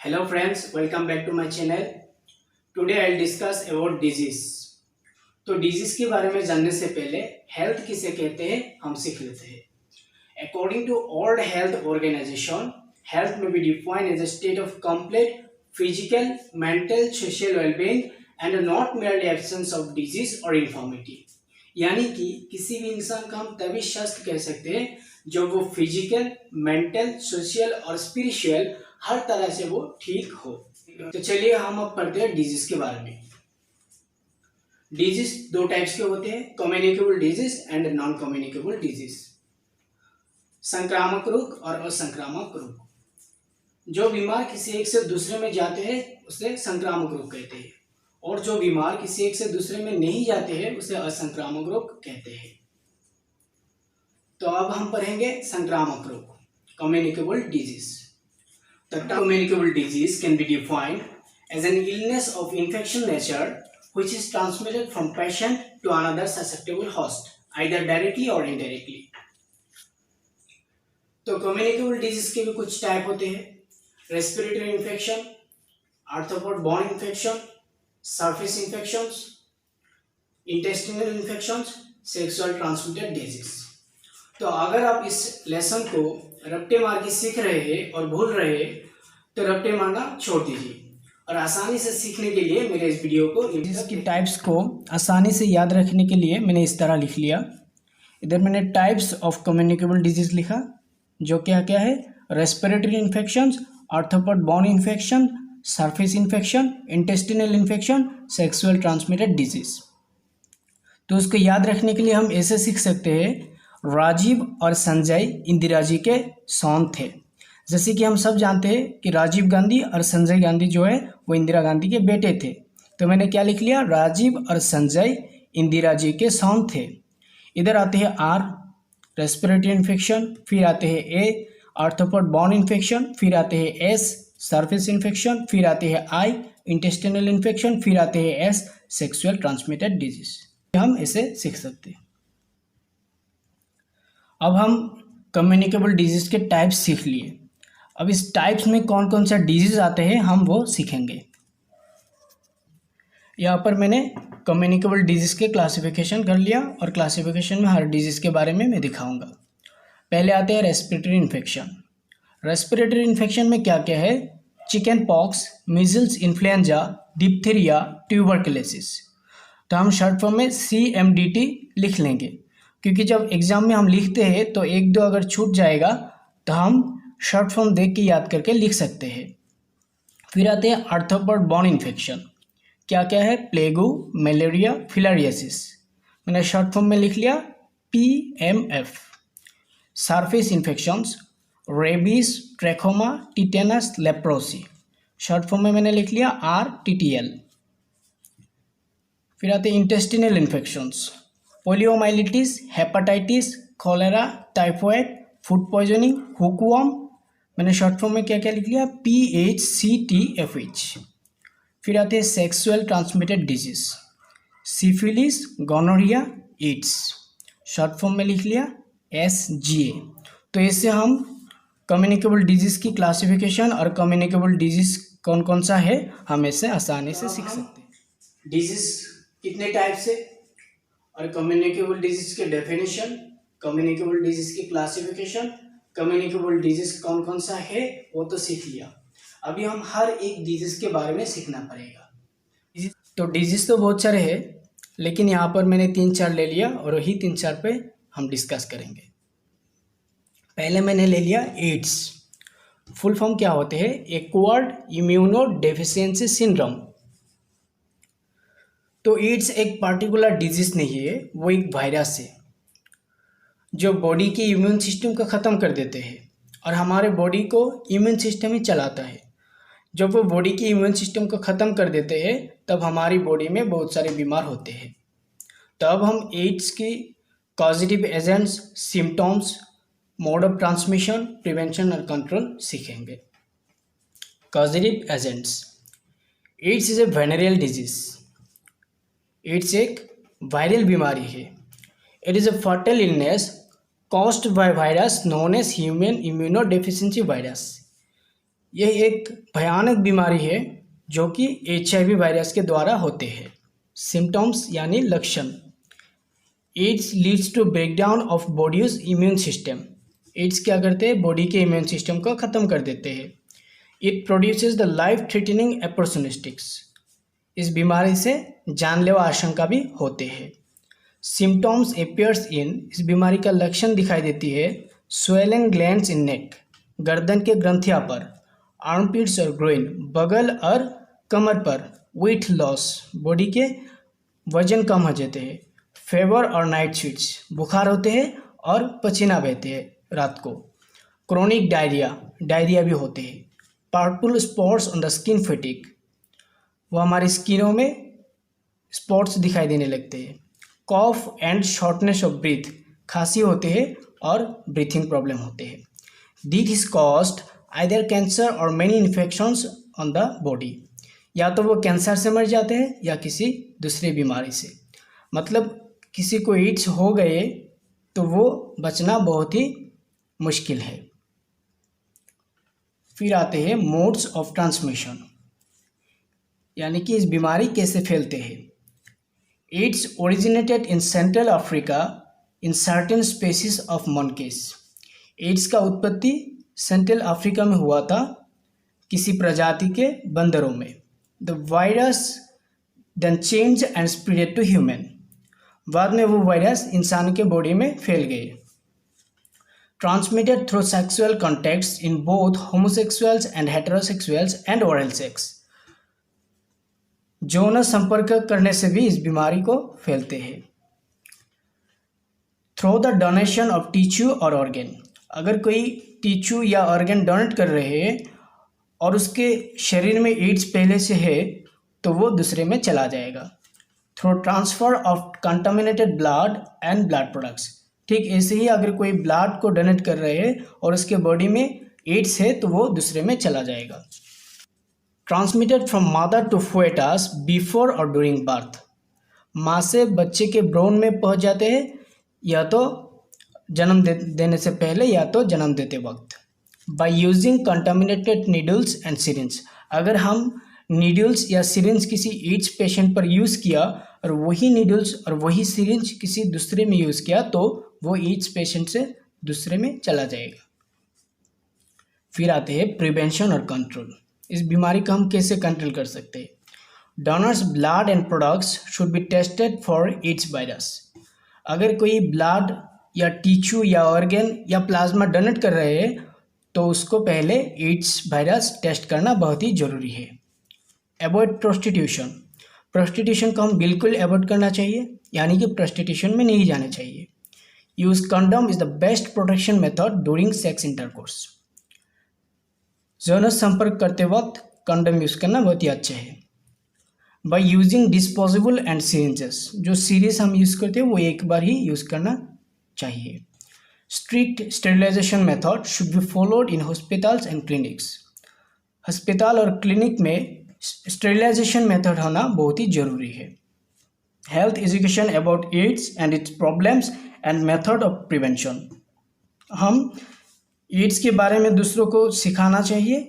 Hello friends, welcome back to my channel. Today I'll discuss about disease. तो disease के बारे में जानने से पहले हेल्थ किसे कहते हैं हम सीख लेते हैं. According to World Health Organization, health may be defined as a state of complete physical, mental, social well-being and not merely absence of disease or infirmity. यानी कि किसी भी इंसान का हम तभी स्वस्थ कह सकते हैं जब वो फिजिकल, मेंटल, सोशल और स्पिरिचुअल हर तरह से वो ठीक हो. तो चलिए हम अब पढ़ते हैं डिजीज के बारे में. डिजीज दो टाइप्स के होते हैं, communicable disease and non communicable disease. संक्रामक रोग और असंक्रामक रोग. जो बीमार किसी एक से दूसरे में जाते हैं उसे संक्रामक रोग कहते हैं और जो बीमार किसी एक से दूसरे में नहीं जाते हैं उसे असंक्रामक रोग कहते हैं. तो अब हम पढ़ेंगे संक्रामक रोग, communicable disease. The term communicable disease can be defined as an illness of infection nature which is transmitted from patient to another susceptible host, either directly or indirectly. तो communicable disease के भी कुछ टाइप होते हैं. Respiratory infection, arthropod borne infection, surface infections, intestinal infections, sexual transmitted disease. तो अगर आप इस लेसन को रट्टे मार के सीख रहे हैं और भूल रहे हैं तो रट्टे मारना छोड़ दीजिए और आसानी से सीखने के लिए मेरे इस वीडियो को इसकी टाइप्स को आसानी से याद रखने के लिए मैंने इस तरह लिख लिया. इधर मैंने टाइप्स ऑफ कम्युनिकेबल डिजीज लिखा जो क्या क्या है, respiratory infections, arthropod born infection, surface infection, intestinal infection, sexual transmitted disease. तो उसको याद रखने के लिए हम ऐसे सीख सकते हैं. राजीव और संजय इंदिरा जी के सॉन थे. जैसे कि हम सब जानते हैं कि राजीव गांधी और संजय गांधी जो है वो इंदिरा गांधी के बेटे थे. तो मैंने क्या लिख लिया, राजीव और संजय इंदिरा जी के सॉन थे. इधर आते हैं आर, रेस्पिरेटरी इन्फेक्शन, फिर आते हैं ए, आर्थ्रोपोड बॉर्न इन्फेक्शन, फिर आते हैं एस, सरफेस इन्फेक्शन, फिर आते हैं आई, इंटेस्टिनल इन्फेक्शन, फिर आते हैं एस, सेक्सुअल ट्रांसमिटेड डिजीज. हम इसे सीख सकते हैं. अब हम कम्युनिकेबल डिजीज के टाइप्स सीख लिए. अब इस टाइप्स में कौन कौन सा डिजीज आते हैं हम वो सीखेंगे. यहाँ पर मैंने कम्युनिकेबल डिजीज के क्लासिफिकेशन कर लिया और क्लासिफिकेशन में हर डिजीज के बारे में मैं दिखाऊंगा. पहले आते हैं रेस्पिरेटरी इन्फेक्शन. रेस्पिरेटरी इन्फेक्शन में क्या क्या है, chicken pox, measles, influenza, diphtheria, tuberculosis. तो हम शॉर्ट फॉर्म में CMDT लिख लेंगे क्योंकि जब एग्ज़ाम में हम लिखते हैं तो एक दो अगर छूट जाएगा तो हम शॉर्ट फॉर्म देख के याद करके लिख सकते हैं. फिर आते हैं आर्थ्रोपोड बॉर्न इन्फेक्शन. क्या क्या है, प्लेगू, मलेरिया, फिलारियासिस. मैंने शॉर्ट फॉर्म में लिख लिया PMF. Surface infections, rabies, trachoma, tetanus, leprosy. Short form में मैंने लिख लिया RTTL. फिर आते हैं intestinal infections, poliomyelitis, hepatitis, cholera, typhoid, food poisoning, hookworm. मैंने शॉर्ट फॉर्म में क्या क्या लिख लिया, PHCTFH. फिर आते हैं sexual transmitted disease, syphilis, gonorrhoea, AIDS. Short form में लिख लिया SGA. तो इससे हम कम्युनिकेबल डिजीज की क्लासिफिकेशन और कम्युनिकेबल डिजीज कौन कौन सा है हम इससे आसानी से सीख सकते हैं. डिजीज कितने टाइप से और कम्युनिकेबल डिजीज के डेफिनेशन, कम्युनिकेबल डिजीज की क्लासिफिकेशन, कम्युनिकेबल डिजीज कौन कौन सा है वो तो सीख लिया. अभी हम हर एक डिजीज के बारे में सीखना पड़ेगा. तो डिजीज तो बहुत सारे हैं लेकिन यहाँ पर मैंने 3-4 ले लिया और वही 3-4 पे हम डिस्कस करेंगे. पहले मैंने ले लिया एड्स. फुल फॉर्म क्या होते हैं, एक्वायर्ड इम्यूनो डेफिशिएंसी सिंड्रोम. तो एड्स एक पार्टिकुलर डिजीज नहीं है, वो एक वायरस है जो बॉडी के इम्यून सिस्टम को ख़त्म कर देते हैं और हमारे बॉडी को इम्यून सिस्टम ही चलाता है. जब वो बॉडी के इम्यून सिस्टम को ख़त्म कर देते हैं तब हमारी बॉडी में बहुत सारे बीमार होते हैं. तब हम एड्स की causative agents, symptoms, mode of transmission, prevention और कंट्रोल सीखेंगे. Causative agents. AIDS is a venereal disease. AIDS एक वायरल बीमारी है. It is a fatal illness caused by virus known as human immunodeficiency virus. यह एक भयानक बीमारी है जो कि HIV वायरस के द्वारा होते हैं। सिम्टम्स यानी लक्षण। AIDS leads to breakdown of body's immune system. AIDS क्या करते हैं? बॉडी के इम्यून सिस्टम को ख़त्म कर देते हैं। It produces the life threatening एपोर्सोनिस्टिक्स। इस बीमारी से जानलेवा आशंका भी होते हैं। सिम्टम्स अपियर्स इन, इस बीमारी का लक्षण दिखाई देती है स्वेलन ग्लैंड्स इन नेक, गर्दन के ग्रंथिया पर, आर्मपिट्स और ग्रोइन, बगल और कमर पर, वेट लॉस, बॉडी के वजन कम हो जाते हैं, फेवर और नाइट स्वेट्स, बुखार होते हैं और पसीना बहते हैं रात को, क्रोनिक डायरिया, डायरिया भी होते हैं, purple spots on the skin fatigue, वो हमारी स्किनों में स्पॉट्स दिखाई देने लगते हैं, cough and shortness of breath, खांसी होते हैं और ब्रीथिंग प्रॉब्लम होते हैं। This is caused either cancer और many infections on the body, या तो वो कैंसर से मर जाते हैं या किसी दूसरी बीमारी से। मतलब किसी को एड्स हो गए तो वो बचना बहुत ही मुश्किल है। फिर आते हैं मोड्स ऑफ ट्रांसमिशन, यानी कि इस बीमारी कैसे फैलते हैं। AIDS originated in central Africa in certain species of monkeys. AIDS का उत्पत्ति सेंट्रल अफ्रीका में हुआ था किसी प्रजाति के बंदरों में। The virus then change and spread to human. बाद में वो वायरस इंसान के बॉडी में फैल गए। Transmitted through sexual contacts in both homosexuals and heterosexuals and oral sex. यौन संपर्क करने से भी इस बीमारी को फैलते हैं। Through the donation of tissue और ऑर्गन, अगर कोई टिश्यू या ऑर्गन डोनेट कर रहे हैं और उसके शरीर में एड्स पहले से है तो वो दूसरे में चला जाएगा। Through transfer of contaminated blood and blood products, ठीक ऐसे ही अगर कोई ब्लड को डोनेट कर रहे हैं और उसके बॉडी में एड्स है तो वो दूसरे में चला जाएगा। Transmitted from mother to foetus before और ड्यूरिंग बर्थ, माँ से बच्चे के ब्रोन में पहुँच जाते हैं, या तो जन्म देने से पहले या तो जन्म देते वक्त। By using contaminated needles and syringe, अगर हम नीडल्स या सिरिंज किसी एड्स पेशेंट पर यूज़ किया और वही नीडल्स और वही सिरिंज किसी दूसरे में यूज़ किया तो वो एड्स पेशेंट से दूसरे में चला जाएगा। फिर आते हैं प्रिवेंशन और कंट्रोल। इस बीमारी को हम कैसे कंट्रोल कर सकते हैं। Donors blood and products should be tested for AIDS virus. अगर कोई ब्लड या टिश्यू या ऑर्गन या प्लाज्मा डोनेट कर रहे हैं तो उसको पहले एड्स वायरस टेस्ट करना बहुत ही ज़रूरी है। अवॉइड प्रोस्टिट्यूशन, प्रोस्टिट्यूशन को हम बिल्कुल अवॉइड करना चाहिए, यानी कि प्रोस्टिट्यूशन में नहीं जाना चाहिए। Use condom is the best protection method during sex intercourse. यौन संपर्क करते वक्त कंडोम यूज़ करना बहुत ही अच्छा है। By using disposable and syringes, जो सीरीज हम यूज़ करते हैं वो एक बार ही यूज़ करना चाहिए। Strict sterilization method should be followed in hospitals and clinics. अस्पताल और क्लिनिक में स्टेरिलाइजेशन मेथड होना बहुत ही ज़रूरी है। Health education about AIDS and its problems and method of prevention, हम एड्स के बारे में दूसरों को सिखाना चाहिए,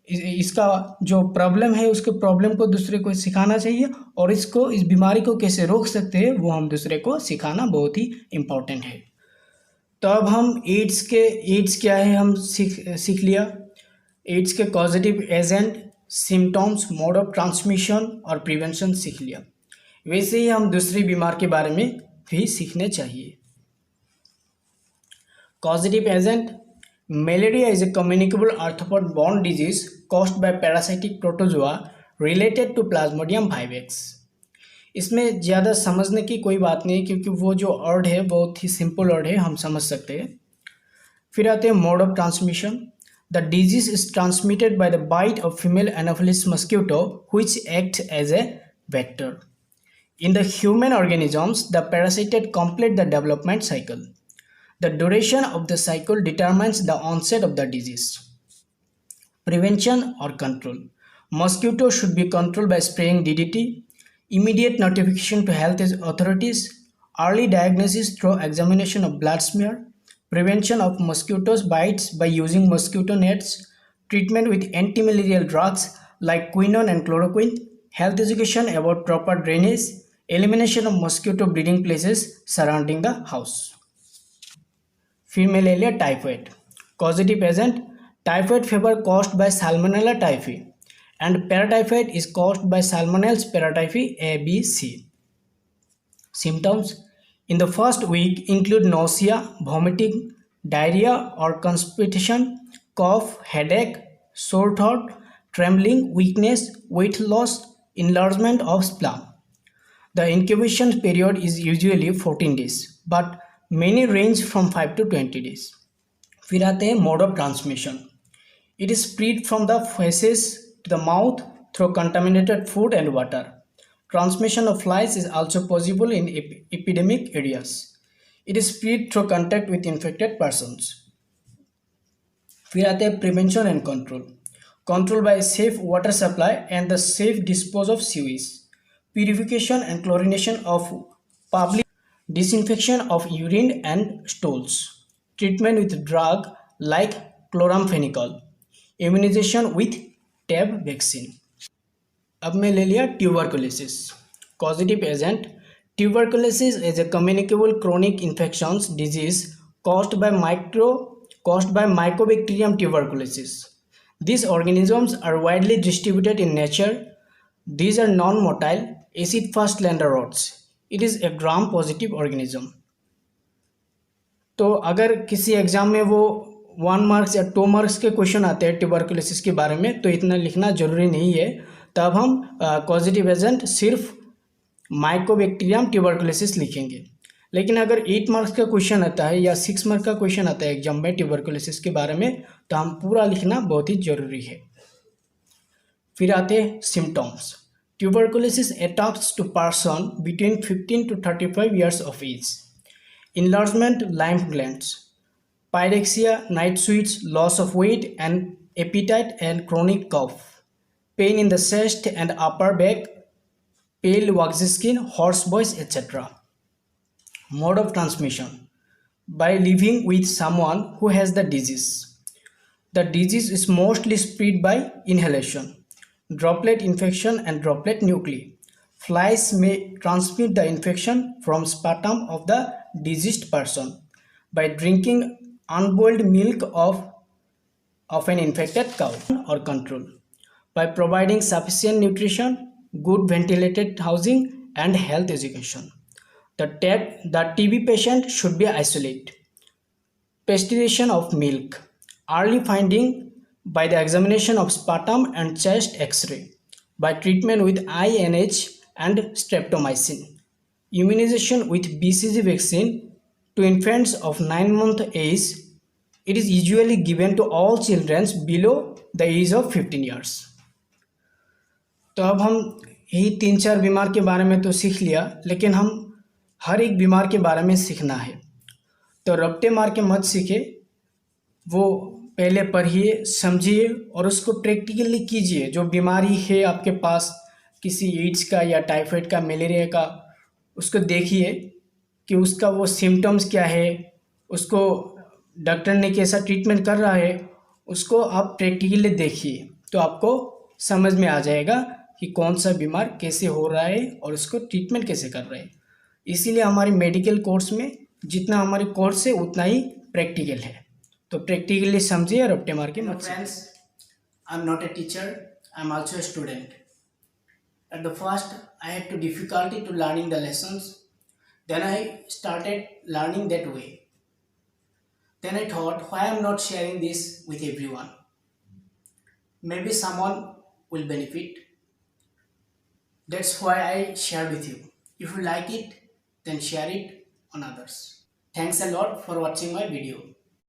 इसका जो प्रॉब्लम है उसके प्रॉब्लम को दूसरे को सिखाना चाहिए, और इसको इस बीमारी को कैसे रोक सकते हैं वो हम दूसरे को सिखाना बहुत ही इम्पोर्टेंट है। तो अब हम एड्स क्या है हम सीख लिया। एड्स के causative agent, symptoms, mode of transmission और प्रिवेंशन सीख लिया। वैसे ही हम दूसरी बीमार के बारे में भी सीखने चाहिए। Causative agent, Malaria is a communicable arthropod-borne disease caused by parasitic protozoa related to Plasmodium vivax। इसमें ज़्यादा समझने की कोई बात नहीं क्योंकि वो जो वर्ड है बहुत ही सिंपल वर्ड है, हम समझ सकते हैं। फिर आते हैं mode of transmission. The disease is transmitted by the bite of female anopheles mosquito which act as a vector. In the human organisms the parasite complete the development cycle. The duration of the cycle determines the onset of the disease. Prevention or control. Mosquitoes should be controlled by spraying DDT, immediate notification to health authorities, early diagnosis through examination of blood smear, prevention of mosquitoes bites by using mosquito nets, treatment with antimalarial drugs like quinone and chloroquine, health education about proper drainage, elimination of mosquito breeding places surrounding the house. Familial typhoid. Causative agent typhoid fever caused by Salmonella typhi, and paratyphoid is caused by Salmonella paratyphi ABC. Symptoms in the first week include nausea, vomiting, diarrhea or constipation, cough, headache, sore throat, trembling, weakness, weight loss, enlargement of spleen. The incubation period is usually 14 days, but many range from 5 to 20 days. फिर आते हैं mode of transmission. It is spread from the feces to the mouth through contaminated food and water. Transmission of flies is also possible in epidemic areas. It is spread through contact with infected persons. फिर आते हैं prevention and control. Control by safe water supply and the safe dispose of sewage. Purification and chlorination of public, disinfection of urine and stools. Treatment with drug like chloramphenicol. Immunization with TB vaccine. अब मैं ले लिया tuberculosis. Causative agent tuberculosis is a communicable chronic infections disease caused by Mycobacterium tuberculosis. These organisms are widely distributed in nature. These are non-motile acid-fast landarods. It is a gram-positive organism. तो अगर किसी exam में वो 1 marks या 2 marks के question आते हैं tuberculosis के बारे में, तो इतना लिखना जरूरी नहीं है. तब हम कॉजेटिव एजेंट सिर्फ माइकोबैक्टीरियम ट्यूबरकुलोसिस लिखेंगे. लेकिन अगर 8 मार्क्स का क्वेश्चन आता है या 6 मार्क्स का क्वेश्चन आता है एग्जाम में ट्यूबरकुलोसिस के बारे में, तो हम पूरा लिखना बहुत ही जरूरी है. फिर आते हैं symptoms. Tuberculosis attacks to person between 15 to 35 years of age. Enlargement lymph glands, pyrexia, night sweats, loss of weight and appetite and chronic cough, pain in the chest and upper back, pale waxy skin, hoarse voice, etc. Mode of transmission by living with someone who has the disease. The disease is mostly spread by inhalation, droplet infection and droplet nuclei. Flies may transmit the infection from sputum of the diseased person by drinking unboiled milk of an infected cow, or control by providing sufficient nutrition, good ventilated housing and health education. The TB patient should be isolated. Pasteurization of milk. Early finding by the examination of sputum and chest X-ray. By treatment with INH and streptomycin. Immunization with BCG vaccine to infants of 9-month age. It is usually given to all children below the age of 15 years. तो अब हम यही 3-4 बीमार के बारे में तो सीख लिया, लेकिन हम हर एक बीमार के बारे में सीखना है. तो रट्टे मार के मत सीखे, वो पहले पढ़िए, समझिए और उसको प्रैक्टिकली कीजिए. जो बीमारी है आपके पास, किसी एड्स का या टाइफाइड का, मलेरिया का, उसको देखिए कि उसका वो सिम्टम्स क्या है, उसको डॉक्टर ने कैसा ट्रीटमेंट कर रहा है, उसको आप प्रैक्टिकली देखिए. तो आपको समझ में आ जाएगा कि कौन सा बीमार कैसे हो रहा है और उसको ट्रीटमेंट कैसे कर रहे हैं. इसीलिए हमारी मेडिकल कोर्स में जितना हमारे कोर्स है उतना ही प्रैक्टिकल है. तो प्रैक्टिकली समझिए और अपने मार के मत. Friends, I am not a teacher, I am also a student. At the first, I had to difficulty to learning the lessons. Then I started learning that way. Then I thought, why I am not sharing this with everyone? Maybe someone will benefit. That's why I shared with you. If you like it, then share it on others. Thanks a lot for watching my video.